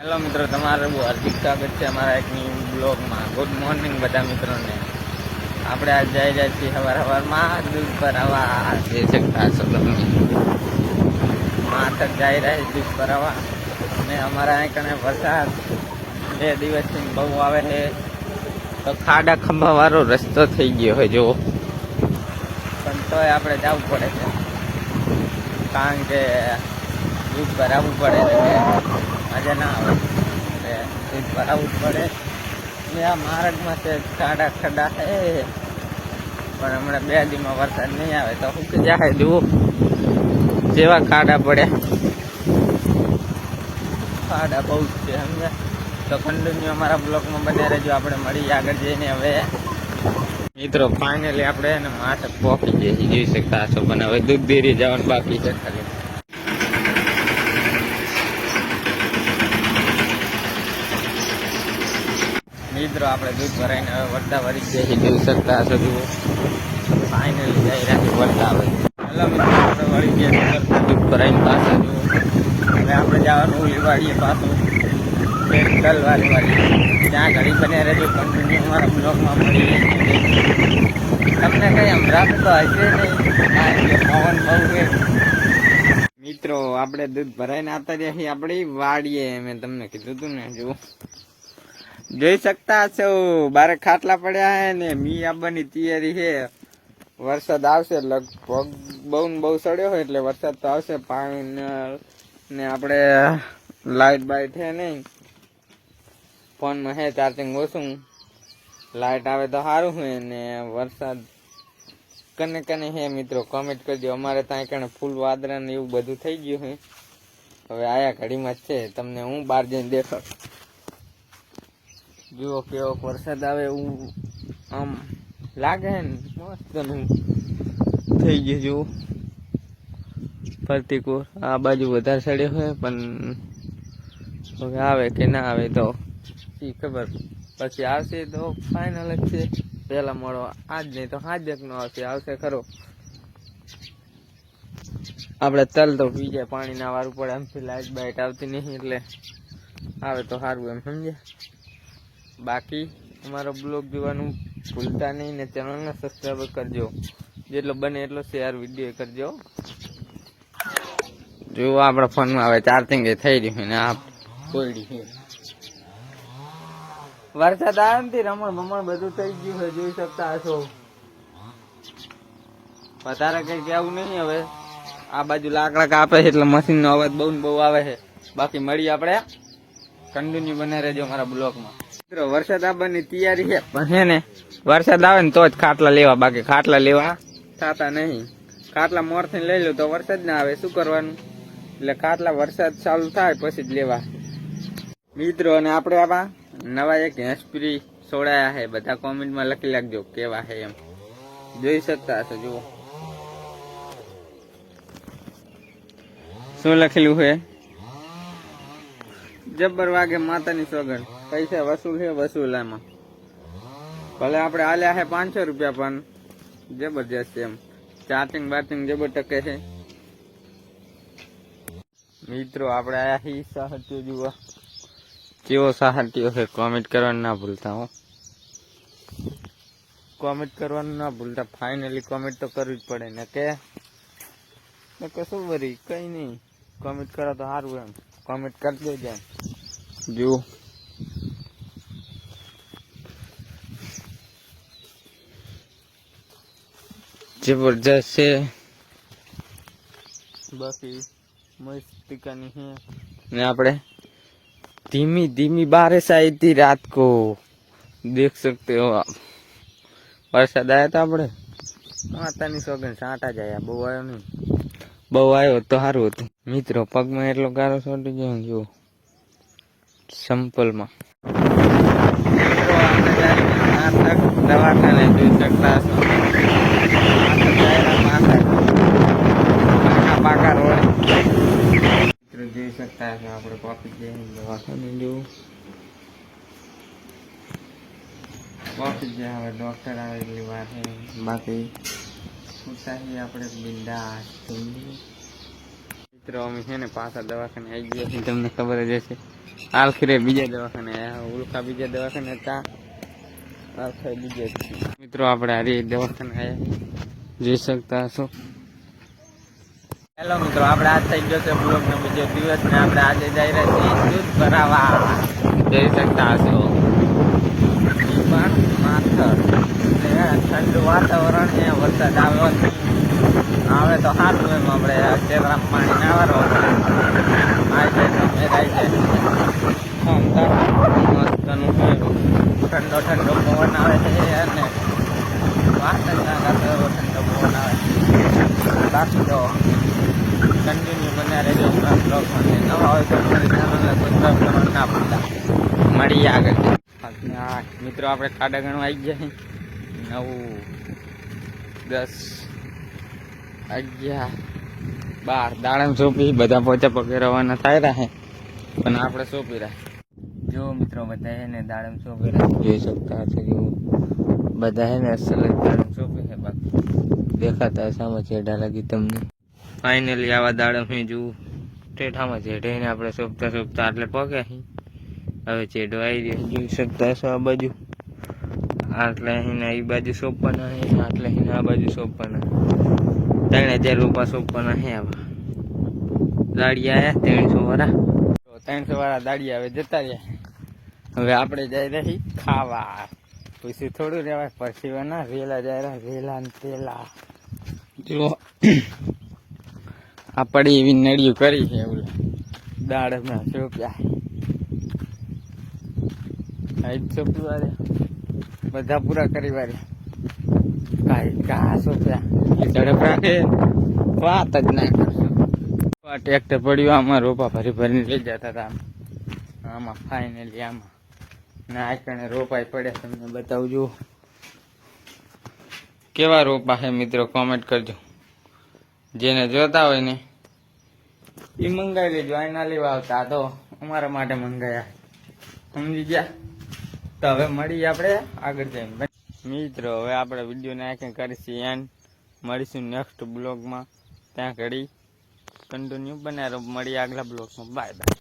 Hello મિત્રો, તમારું હાર્દિક સ્વાગત છે અમારા એક ન્યૂ બ્લોગમાં. ગુડ મોર્નિંગ બધા મિત્રોને. આપણે આજ જઈ રહ્યા છીએ સવારમાં દૂધ ભરાવા. જઈ શકતા છો તમે, માથક જઈ રહ્યા દૂધ ભરાવા. અને અમારા અહીં કણે વરસાદ 2 દિવસથી બહુ આવે છે, તો ખાડા ખંભા વાળો રસ્તો થઈ ગયો હોય જો, પણ તોય આપણે જવું પડે છે કારણ કે દૂધ ભરાવવું પડે એટલે મજા ના આવે. દૂધ ભરાવવું પડે ને આ માર્ગમાં છે ખાડા ખડા છે, પણ હમણાં 2 દિવસમાં વરસાદ નહીં આવે તો શું જાય જુઓ જેવા ખાડા પડ્યા. ખાડા બહુ જ છે સમજ્યા. તો કન્ટિન્યુ અમારા બ્લોકમાં બને રહેજો. આપણે મળી આગળ જઈને હવે મિત્રો ફાઇનલી આપણે એને માથે પહોંચી જઈએ, જોઈ શકતા છો. પણ હવે દૂધ ડેરી જવાનું બાકી છે ખાલી. મિત્રો આપણે દૂધ ભરાઈને હવે વરતા વળી જઈએ, જોઈ શકતા હશો. જુઓ ફાઇનલી જઈ રહ્યા વરતા આવે. હેલો મિત્રો, આપણે વળી ગયા દૂધ ભરાઈને પાછા. જુઓ હવે આપણે જવાનું ઉલીવાડીએ પાછું તલવારી વાળી. ત્યાં ઘડી બને રહેજો, કન્ટિન્યુ અમારા બ્લોકમાં મળી. તમને કંઈ આમ રાખતો હશે નહીં, પવન બહુ છે. મિત્રો આપણે દૂધ ભરાઈને આવતા રહ્યા છીએ આપણી વાડીએ. મેં તમને કીધું હતું ને, જુઓ જોઈ શકતા છો બારે ખાટલા પડ્યા હે ને મી આવવાની તૈયારી છે. વરસાદ આવશે લગભગ બહુ ને બહુ સડ્યો હોય એટલે વરસાદ તો આવશે. પાણી ને આપણે લાઇટ બાઇટ છે નહીં, ફોનમાં હે ચાર્જિંગ ઓછું. લાઇટ આવે તો સારું હોય ને વરસાદ કને કને હે મિત્રો કોમેન્ટ કરજો. અમારે ત્યાં કણે ફૂલ વાદળા ને એવું બધું થઈ ગયું હોય. હવે આયા ઘડીમાં જ છે, તમને હું બહાર જઈને દેખાડ. જુઓ કેવો વરસાદ આવે એવું આમ લાગે ને, મસ્ત નું થઈ ગયું. જુઓ પ્રતિકૂળ આ બાજુ વધારે સડ્યો હોય, પણ હવે આવે કે ના આવે તો ખબર. પછી આવશે તો ફાઇનલ જ છે. પહેલા મળો આજ નહીં તો હાજ નો આવશે. આવશે ખરો. આપણે તલ તો પી જાય, પાણી ના વારવું પડે. આમથી લાઇટ બાઇટ આવતી નહીં એટલે આવે તો સારું એમ સમજ્યા. બાકી અમારો બ્લોગ જોવાનું ભૂલતા નહીં ને ચેનલને સબસ્ક્રાઈબ કરજો. જેટલો બને એટલો શેર વિડીયો કરજો. જો આપણા ફોનમાં હવે ચાર્જિંગ થઈ રહ્યું ને આ કોયડી વરસાદ આવે ને રમણ ભમણ બધું થઈ ગયું છે, જોઈ શકતા હશો. વધારે કઈ કેવું નહીં. હવે આ બાજુ લાકડા કાપે છે એટલે મશીન નો અવાજ બહુ ને બહુ આવે છે. બાકી મળી આપણે કન્ટિન્યુ બને રહેજો અમારા બ્લોકમાં. મિત્રો વરસાદ આવવાની તૈયારી છે, પણ હે ને વરસાદ આવે ને તો જ ખાટલા લેવા, બાકી ખાટલા લેવા થતા નહીં. ખાટલા મોરથી લઈ લો તો વરસાદ ના આવે, શું કરવાનું? એટલે ખાટલા વરસાદ ચાલુ થાય પછી જ લેવા મિત્રો. અને આપણે આવા નવા એક હેસ્પ્રી છોડાયા છે, બધા કોમેન્ટમાં લખી લાગજો કેવા છે એમ. જોઈ શકતા હશો. જુઓ શું લખેલું છે. જબ્બર વાગે માતાની સોગન, પૈસા વસૂલ છે વસૂલામાં. ભલે આપણે આલ્યા છે 500 રૂપિયા, પણ જબરજસ્ત એમ. ચાર્જિંગ બાર્જિંગ જબર ટકે છે મિત્રો. આપણે આયા હી સાહટ્યો. જુઓ કેવો સાહટ્યો છે. કોમેન્ટ કરવાનું ના ભૂલતા હો, કોમેન્ટ કરવાનું ના ભૂલતા. ફાઇનલી કોમેન્ટ તો કરવી જ પડે ને કે શું વરી કઈ નહીં. કોમેન્ટ કરો તો સારું એમ. કોમેન્ટ કરી દેજો એમ. જુઓ જબરજસ્ત છે. બાકી મસ્તિકાની છે ને આપણે ધીમી ધીમી बारिश आई थी रात को, देख सकते हो आप. वरसाद आया था આપણે માતાની સોગન સાંટા જાય. બહુ આવ્યો નહીં, બહુ આવ્યો તો સારું હતું મિત્રો. પગમાં એટલો ગારો છોડી ગયો. જો સંપલમાં દવાખાને જોઈ શકતા છો. પાકા રોડ જોઈ શકતા છો. આપણે કોફી જઈને દવાખાને જોવું. કોફી જે હવે ડોક્ટર આવે એટલી વાર છે. બાકી ઉતારી આપણે બિંદાસ મિત્રો. અમે છે ને પાછા દવાખાને આવી ગયા છીએ, તમને ખબર જ હશે. આલખીરે બીજા દવાખાને ઉલકા બીજા દવાખાને હતા, આલખે બીજે. મિત્રો આપણે હારી દવાખાને આવ્યા, જોઈ શકતા હશો. હેલો મિત્રો, આપણે આજ થઈ ગયો છે બ્લોગનો બીજો દિવસ ને આપણે આજે જઈ રહ્યા છીએ દૂધ ભરાવા, જોઈ શકતા હશો. પણ માથર ઠંડુ વાતાવરણ છે, વરસાદ આવ્યો આવે તો સારું એમ આપણે ચેતરામ પાણી નાવાનો આવી જાય ઠંડો ઠંડો પવન આવે છે અને વાત જ ના કરતો એવો ઠંડો પવન આવે. બાકી તો કન્ટિન્યુ બન્યા રહેજો આપણા બ્લોગમાં. નવા હોય તો મારી ચેનલને સબસ્ક્રાઈબ કરવાનું ના ભૂલતા. મળીએ આગળ. મિત્રો આપણે ખાડા ગણવા આવી ગયા 9, 10, 11, 12 દાડમ સોંપી બધા પોચા પગે રવાના થાય રહ્યા, પણ આપણે સોંપી રહ્યા. જો મિત્રો બધા એને દાડમ સોંપી રહ્યા, જોઈ શકતા હશે. જો બધા એને અસલ જ દાડમ સોંપી છે, બાકી દેખાતા સામે ચેડા લાગી તમને. ફાઇનલી આવા દાડમ જોવું ટેઠામાં ચેડે એને આપણે સોંપતા સોંપતા એટલે પગે હવે ચેડો આવી રહ્યો, જોઈ શકતા હશો. આ બાજુ આટલે એને એ બાજુ સોંપવાના છે, આટલે એને આ બાજુ સોંપવાના. 3000 રૂપિયા સોંપવાના છે. આવા દાડિયા આવ્યા 300 વાળા દાડિયા હવે જતા રહ્યા. હવે આપણે જઈ રહી ખાવા, પછી થોડું રહેવાય પરસીવાના વેલા જાય રહ્યા, વેલા ને પેલા જો આ પડી એવી નળિયું કરી છે એવું દાડમના સોંપ્યા. સોંપી વાળ્યા બધા પૂરા કરી વાળ્યા, કાંઈ ઘા સોંપ્યા એ ઝડપ રાખે વાત જ ના કરશો. ટ્રેક્ટર પડ્યું આમાં રોપા ભરી ભરીને લઈ જતા હતા આમાં. ફાઇનલી આમાં ના આકણે રોપાઈ પડ્યા, તમને બતાવજો કેવા રોપા છે મિત્રો, કોમેન્ટ કરજો. જેને જોતા હોય ને એ મંગાવી લેજો, આ ના લેવા આવતા, આ તો અમારા માટે મંગાયા, સમજી ગયા. તો હવે મળીએ આપણે આગળ જઈને મિત્રો. હવે આપણે વિડીયોને આખે કરીશું એન્ડ, મળીશું નેક્સ્ટ બ્લોગમાં. ત્યાં ઘડી કન્ટિન્યુ બનાવો. મળીએ આગલા બ્લોગમાં. Bye bye.